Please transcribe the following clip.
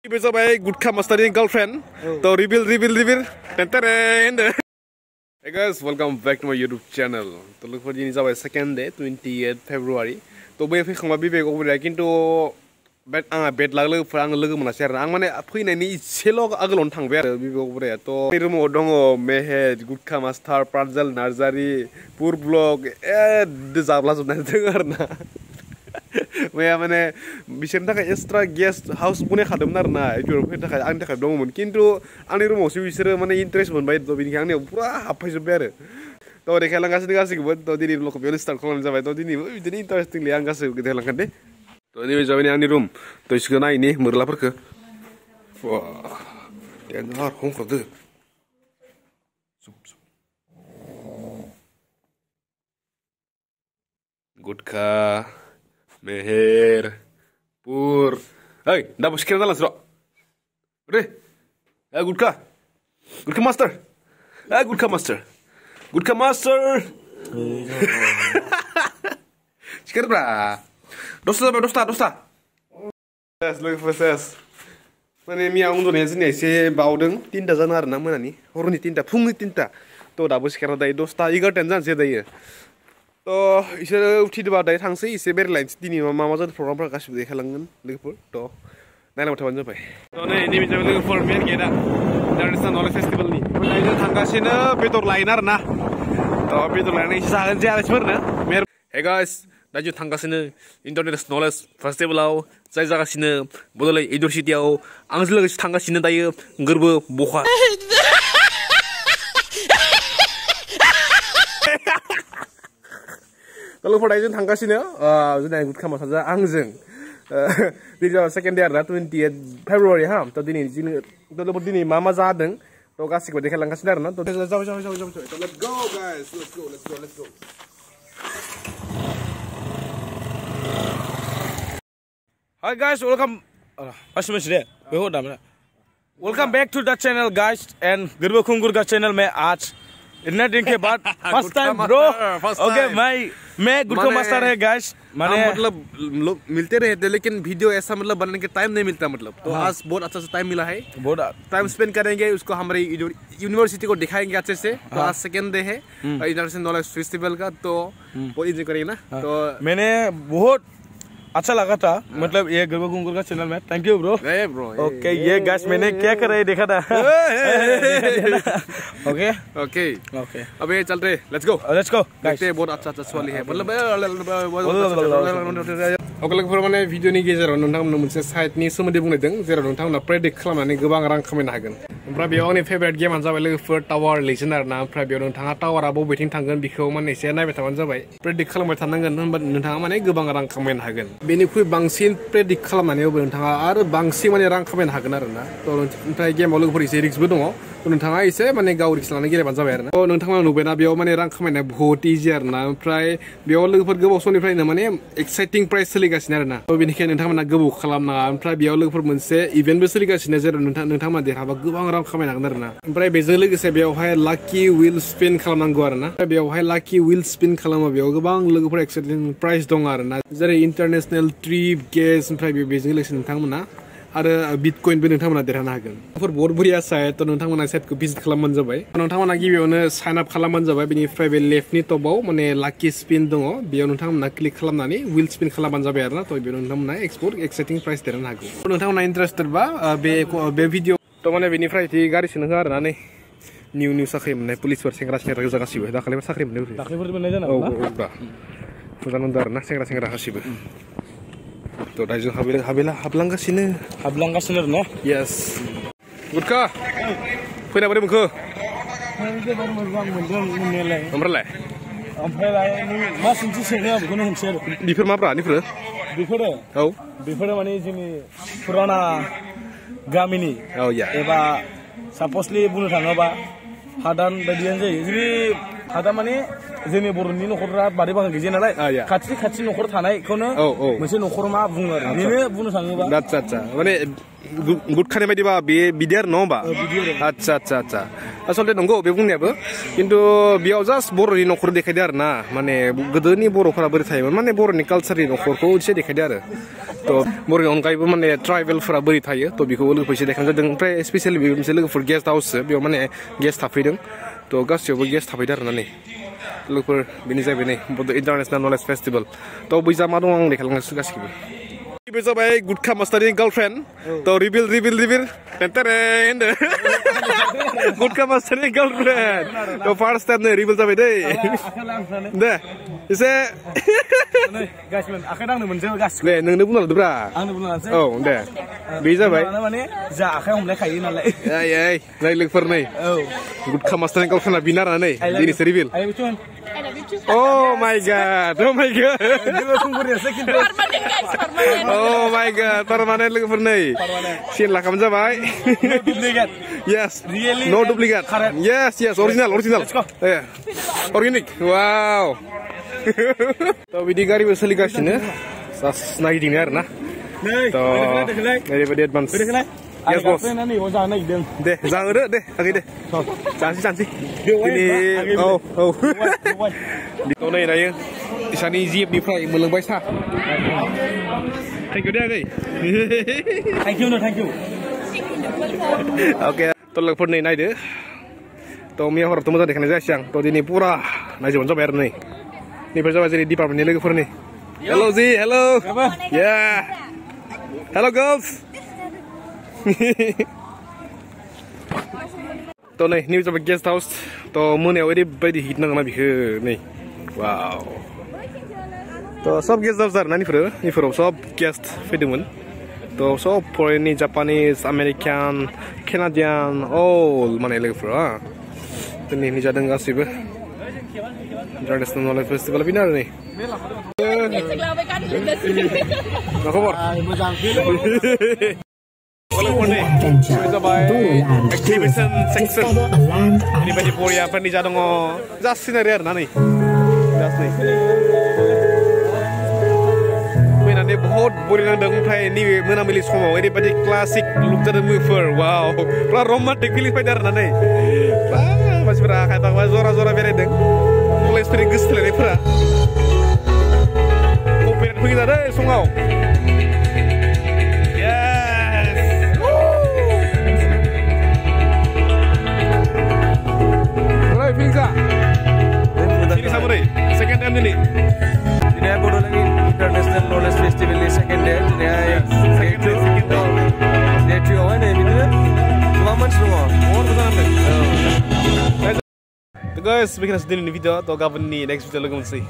Ini sampai Gudka masterin girlfriend. To reveal. Tenteren. Hey guys, welcome back to my YouTube channel. To look for ini sampai second day, 28 February. To BIkF kemabi bego berakin to bed lalu perang lagu mana share. Ang mana apa ini selok agalon thang ber bego berea. To ini rumah dongo mehed Gudka master Pranjal Nursery pur blog disablas udah dengar na. Maya mana bisa entah extra guest house punya khadam narna itu kita kayak anda kayak dong mungkin kintu ane rumah sih bisa mana interest pun baik tuh bini kang nih pura apa sih ber tuh deh kalau ngasih buat tuh di blog biar start kalau nggak tuh ini jadi interesting liang ngasih kita langkan deh tuh ini bisa ini ane room tuh sekarang ini merlapar ke wah dia ntar hong kau tuh Gudka Meher, Pur, hey, dah bos kira dalam serok, Re, Gudka Master, Gudka Master, Sekarang berapa? Dosta. Yes, look for this. Mana ni yang untuk ni sini si baudeng tinta zanar nama ni, orang ni tinta, pung ni tinta, tu dah bos kira dah dosta, ikat tenjan si dah. To isor uti deba dai thangse ise ber lines dini mama jod program prakasib dekhalangan lekpur to naila mataban jabai to ne ini bijab lekpur mer geda traditional knowledge festival ni mulai jo thanggasina betor liner na to betor liner ise sagan jara chmurna mer hey guys daju thanggasina international knowledge festival au jai jagasina bodolai university au angzlo thanggasina dayo gorbo bokha Kalau pada itu tangkasnya, sudah Gudka masaja angzeng. Di second day ada 28 February ham. Tadi ni, tadi ni mama zadeng. To kasih kepada kalian kasih darna. To jauh. Let's go guys, let's go. Hi guys, welcome. Welcome back to the channel guys and गर्व खुंगुर channel में आज इतने दिन के बाद first time bro okay मैं गुडका master है guys माने मतलब लोग मिलते रहे थे लेकिन वीडियो ऐसा मतलब बनाने के टाइम नहीं मिलता मतलब तो आज बहुत अच्छा सा टाइम मिला है बहुत टाइम स्पेंड करेंगे उसको हमारी यूनिवर्सिटी को दिखाएंगे अच्छे से तो आज सेकंड डे है इंटरनेशनल नॉलेज फेस्टिवल का तो बहुत एंजॉय करेंगे ना तो मैंने बहुत अच्छा लगा था मतलब ये गर्व गुंगुर का चैनल में थैंक यू ब्रो ओके ये गाइस मैंने क्या कर रहे देखा था ओके अब ये चल रहे लेट्स गो देखते बहुत अच्छा सवाल है मतलब ओके लोगोफोर माने भिडियोनि गेजेराव नोंथांमोननो मोनसे साइटनि सोमोन्दै बुंनायदों जेराव नोंथांमोना प्रेडिक्ट खालामनानै गोबां रां खामायनो हागोन ओमफ्राय बेयाव आंनि फेभरेट गेमानो जाबाय लोगोफोर टावार लेजेन्ड आरोना ओमफ्राय बेयाव नोंथाङा टावारा बबेथिं थांगोन बेखौ माने एसे नायबाय थाबानो जाबाय प्रेडिक्ट खालामबाय थानांगोन होनबा नोंथाङा माने गोबां रां खामायनो हागोन बेनिख्रुइ बांसिन प्रेडिक्ट खालामनानैबो नोंथाङा आरो बांसिन माने रां खामायनो हागोन आरोना थ' ओमफ्राय गेमाव लोगोफोर एसे रिस्कबो दङ नोंथाङा एसे माने गाव रिस्क लानानै गेलेबानो जाबाय आरोना थ' नोंथांमोना नुबायना बेयाव माने रां खामायनाया बहुत इजि आरोना ओमफ्राय बेयाव लोगोफोर गोबाव समनिफ्रायनो माने एक्साइटिं प्राइस सोलिगासिनो आरोना थ' बेनिखायनो नोंथांमोना गोबाव खालामनाङा ओमफ्राय बेयाव लोगोफोर मोनसे इभेन्टबो सोलिगासिनो जेराव नोंथांमोना देरहाबा गोबां रां खामायनो हागोन आरोना ओमफ्राय बेजों लोगोसे बेयावहाय लाकी विल स्पिन खालामनांगौ आरोना बेयावहाय लाकी विल स्पिन खालामो बेयाव गोबां लोगोफोर एक्साइटिं प्राइस दं आरोना जेरै इन्टारनेशनेल ट्रिप गेस ओमफ्राय बेजों लोगोसे नोंथांमोना आरो बिटकइनबो नोंथांमोना देरहानो हागोन बेफोर बहुत बुरिया साइट थ' नोंथांमोना साइटखौ भिजिट खालामबानो जाबाय नोंथांमोना गिबियावनो साइन आप खालामबानो जाबाय बेनिफ्राय बे लेफ्टनि टपाव माने लाकी स्पिन दङ बेयाव नोंथांमोना क्लिक खालामनानै विल स्पिन खालामबानो जाबाय आरोना थ' बेयाव नोंथांमोना एक्साइटिं प्राइस देरहानो हागौ नोंथांमोना इन्टारेस्टेड बा बे भिडिअ थ' माने बेनिफ्राय गारि सोनो आरोना नै निउ साख्रि मोननाय पुलिसफोर सेंग्रा गोजा गासिबो दाखालिफोर साख्रि मोननाय दाखालिफोर मोननाय जानो मोजां मोनदों आरोना सेंग्रा गासिबो थ' दा जों हाबलांगासिनो आरोना येस गुडका फैना बोरै मोनखो ओमफ्राय मा सोंथि सोङो बेखौनो होनसै आरो बेफोर माब्रा बेफोरो माने जोंनि फुराना गामिनि एबा सापसलि बुंनो थाङोबा हादान बायदियानो जायो जोंनि हादान माने जोंनि बर'नि न'खरफ्रा बादै बाहागो गैया नालाय खाथि न'खर थानायखौनो मोनसे न'खर मा बुङो आरो बेनो बुंनो थाङोबा आतसा माने गुदखानि बायदिबा बे बिदि आरो नङा होमबा आतसा आसलते नंगौ बे बुंनायाबो खिन्थु बेयाव जास्ट बर'नि न'खर देखायदो आरो ना माने गोदोनि बर'फोरा बोरै थायोमोन माने बर'नि कालचारनि न'खरखौ एसे देखायदो आरो तो बर'नि अनगायैबो माने ट्राइबेलफोरा बोरै थायो तो बेखौ लोगोफोर एसे देखायनाय जादों ओमफ्राय स्पेसियेलि बे मोनसे लोगोफोर गेस्ट हाउससो बेयाव माने गेस्ट थाफैदों तो गासैयावबो गेस्ट थाफैदों आरो ना नै लोगोफोर बेनि जाहैबाय नै बड' इन्टारनेसनेल नलेज फेस्टिभेल तो बैजा मा दं आं देखायलांगासिनो गासिबो बे जाबाय गुदका मास्टारनि गार्लफ्रेन्ड तो रिभिल गुदका मास्टारनि गार्लफ्रेन्ड तो फार्स्ट टाइम नै रिभिल जाबाय दै दे एसे आखाइ दांनो मोनजोबो गासिबो दे नोंनो बुंना लादोब्रा आंनो बुंना लानोसै औ दे बे जाबाय माने जा आखाइ हमलायखायो नालाय नै लोगोफोर नै गुदका मास्टारनि गार्लफ्रेन्डआ बिना आरो नै दिनैसो reveal Oh my god, oh my god, permanen लोगोफोर नै सिन लाखाम जाबाय yes no duplicate yes original organic wow तो बिदि गारिबो सोलिगासिनो जास्ट नायदिंनो आरो ना तो ओरैबायदि एडभान्स yes boss दे जाहोदो दे आगै दे जानसै दिनै औ नै नायो इसानि जिएफनिफ्राय मोनलोंबाय सा थेंक इउ दे आगै थेंक इउ अके तो लोगोफोर नै नायदो तो मैया हरावथ' मोजां देखायनाय जायासै आं तो दिनै पुरा नायजोबनो जाबाय आरो नै बेफोर जाबाय जेरै डिपार्टमेन्टनि लोगोफोरनि हेल' जी हेल' या हेल' गार्ल्स तो नै निउ जाबाय गेस्ट हाउस तो मोनायाव ओरैबायदि हिट नाङो ना बेखौ नै वाव तो सब गेस्ट हाउस आरो ना निफोराव सब गेस्ट फैदोंमोन तो सब फरेननि जापानिस आमेरिकान केनाडियान अल माने लोगोफोरा दिनै जादों गासैबो इन्टारनेसनेल नलेज फेस्टिभेल बेनो आरो नै मा खबर मोजां एक्टिभिसन सेक्सन ओरैबायदि बरियाफोरनि जा दङ जास्ट सिनारि आरो ना नै जास्ट नै फैनानै बहुद बरिया नांदों ओमफ्राय नैबे मोनाबिलि समाव ओरैबायदि क्लासिक लुक जादों मुभिफोर वाव पुरा रमान्टिक फिलिं फैदों आरो ना नै मानसिफोरा आखाइ बांबा जरा बेरायदों कलेजफोरनि गोसो थोलायनायफोरा कपिराइट फैयो जादों समाव second time ini aku lagi international knowledge festival ni second day second day trio ni ini 2 months semua guys bikin sedih ini video atau kapan nih next video lagi